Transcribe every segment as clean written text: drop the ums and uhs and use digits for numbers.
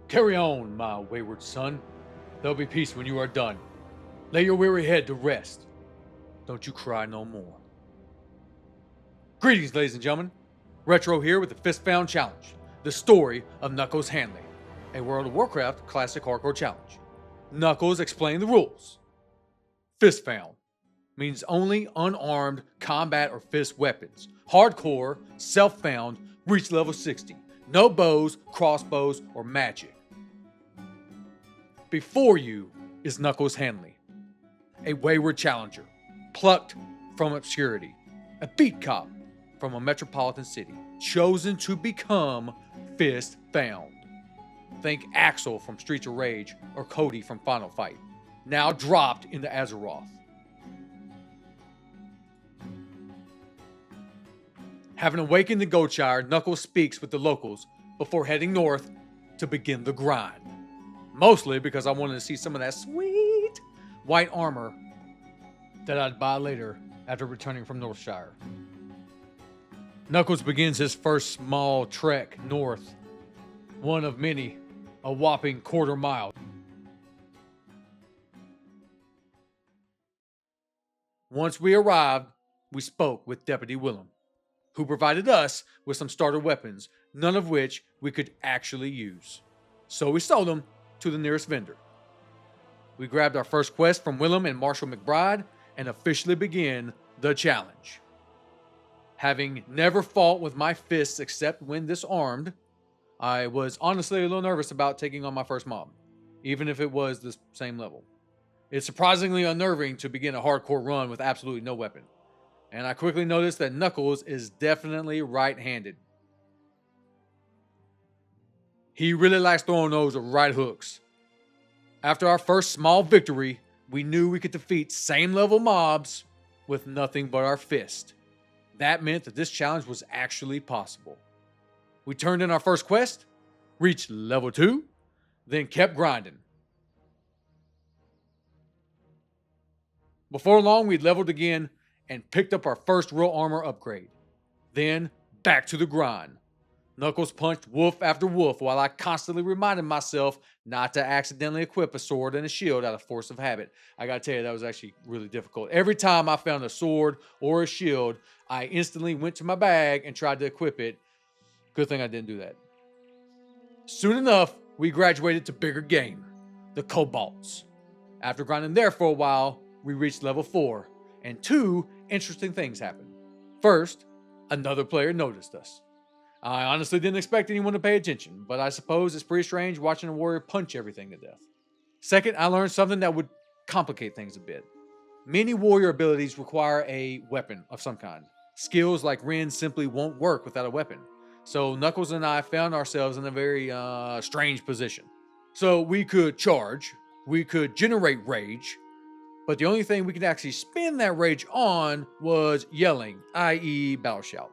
Carry on, my wayward son. There'll be peace when you are done. Lay your weary head to rest. Don't you cry no more. Greetings, ladies and gentlemen. Retro here with the Fist Found Challenge, the story of Nuckles Hanly, a World of Warcraft classic hardcore challenge. Knuckles explained the rules. Fist Found means only unarmed combat or fist weapons. Hardcore, self-found, reach level 60. No bows, crossbows, or magic. Before you is Nuckles Hanly, a wayward challenger, plucked from obscurity, a beat cop from a metropolitan city, chosen to become Fist Found. Think Axel from Streets of Rage or Cody from Final Fight, now dropped into Azeroth. Having awakened the Goatshire, Knuckles speaks with the locals before heading north to begin the grind. Mostly because I wanted to see some of that sweet white armor that I'd buy later after returning from Northshire. Knuckles begins his first small trek north, one of many, a whopping quarter mile. Once we arrived, we spoke with Deputy Willem, who provided us with some starter weapons, none of which we could actually use. So we sold them to the nearest vendor. We grabbed our first quest from Willem and Marshall McBride and officially began the challenge. Having never fought with my fists except when disarmed, I was honestly a little nervous about taking on my first mob, even if it was the same level. It's surprisingly unnerving to begin a hardcore run with absolutely no weapon. And I quickly noticed that Knuckles is definitely right-handed. He really likes throwing those right hooks. After our first small victory, we knew we could defeat same-level mobs with nothing but our fist. That meant that this challenge was actually possible. We turned in our first quest, reached level 2, then kept grinding. Before long, we'd leveled again and picked up our first real armor upgrade. Then, back to the grind. Knuckles punched wolf after wolf while I constantly reminded myself not to accidentally equip a sword and a shield out of force of habit. I gotta tell you, that was actually really difficult. Every time I found a sword or a shield, I instantly went to my bag and tried to equip it. Good thing I didn't do that. Soon enough, we graduated to bigger game, the Kobolds. After grinding there for a while, we reached level 4, and 2 interesting things happened. First, another player noticed us. I honestly didn't expect anyone to pay attention, but I suppose it's pretty strange watching a warrior punch everything to death. Second, I learned something that would complicate things a bit. Many warrior abilities require a weapon of some kind. Skills like Ren simply won't work without a weapon. So Knuckles and I found ourselves in a very strange position. So we could charge, we could generate rage, but the only thing we could actually spend that rage on was yelling, i.e. battle shout.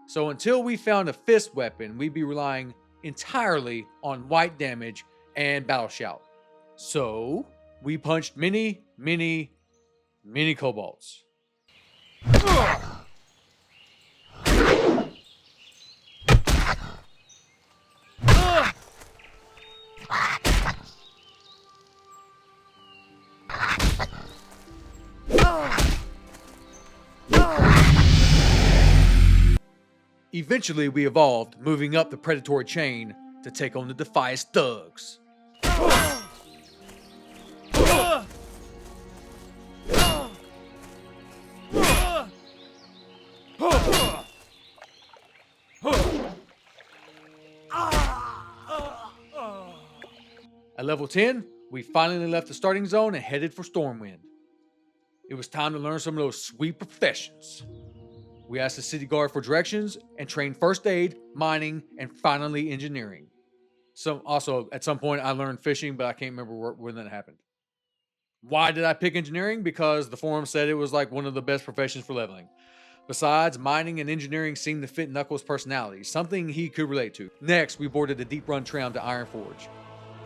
So until we found a fist weapon, we'd be relying entirely on white damage and battle shout. So we punched many kobolds. Eventually, we evolved, moving up the predatory chain to take on the Defias thugs. At level 10, we finally left the starting zone and headed for Stormwind. It was time to learn some of those sweet professions. We asked the city guard for directions and trained first aid, mining, and finally engineering. Also, at some point, I learned fishing, but I can't remember when that happened. Why did I pick engineering? Because the forum said it was like one of the best professions for leveling. Besides, mining and engineering seemed to fit Knuckles' personality, something he could relate to. Next, we boarded the deep run tram to Ironforge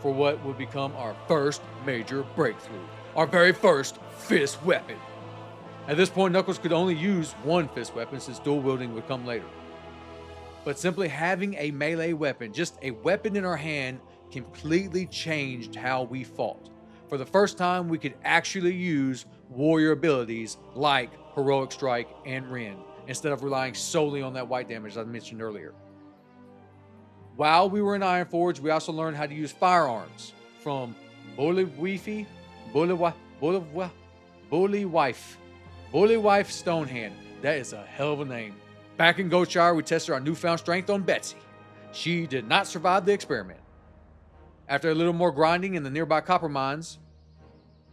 for what would become our first major breakthrough. Our very first fist weapon. At this point, Knuckles could only use one fist weapon since dual wielding would come later. But simply having a melee weapon, just a weapon in our hand, completely changed how we fought. For the first time, we could actually use warrior abilities like Heroic Strike and Rend, instead of relying solely on that white damage I mentioned earlier. While we were in Ironforge, we also learned how to use firearms from Bullywifey, Bullywife, Bullywiffe Stonehand. That is a hell of a name. Back in Goldshire, we tested our newfound strength on Betsy. She did not survive the experiment. After a little more grinding in the nearby copper mines,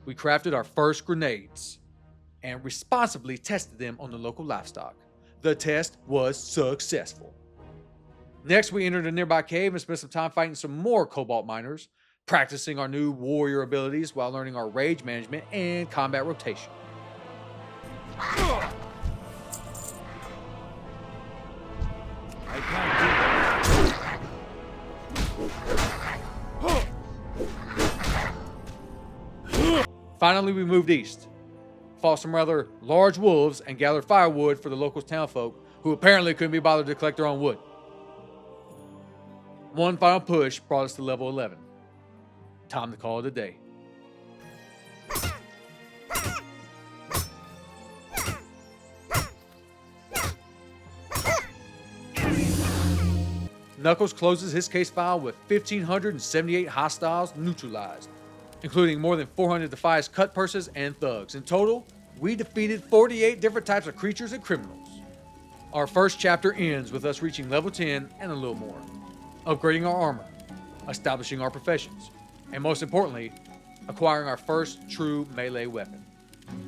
we crafted our first grenades and responsibly tested them on the local livestock. The test was successful. Next, we entered a nearby cave and spent some time fighting some more cobalt miners, practicing our new warrior abilities while learning our rage management and combat rotation. I can't do that. Finally, we moved east, fought some rather large wolves, and gathered firewood for the local townfolk who apparently couldn't be bothered to collect their own wood. One final push brought us to level 11. Time to call it a day. Nuckles closes his case file with 1,578 hostiles neutralized, including more than 400 Defias cut purses and thugs. In total, we defeated 48 different types of creatures and criminals. Our first chapter ends with us reaching level 10 and a little more, upgrading our armor, establishing our professions, and most importantly, acquiring our first true melee weapon,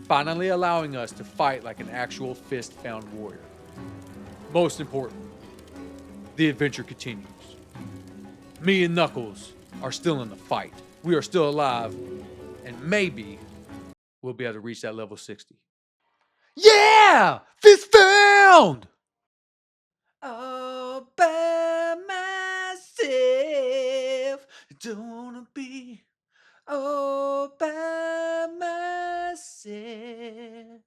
finally allowing us to fight like an actual fist-bound warrior. Most important, the adventure continues. Me and Knuckles are still in the fight. We are still alive, and maybe we'll be able to reach that level 60. Yeah! Fist found! All by myself. Don't wanna be all by myself.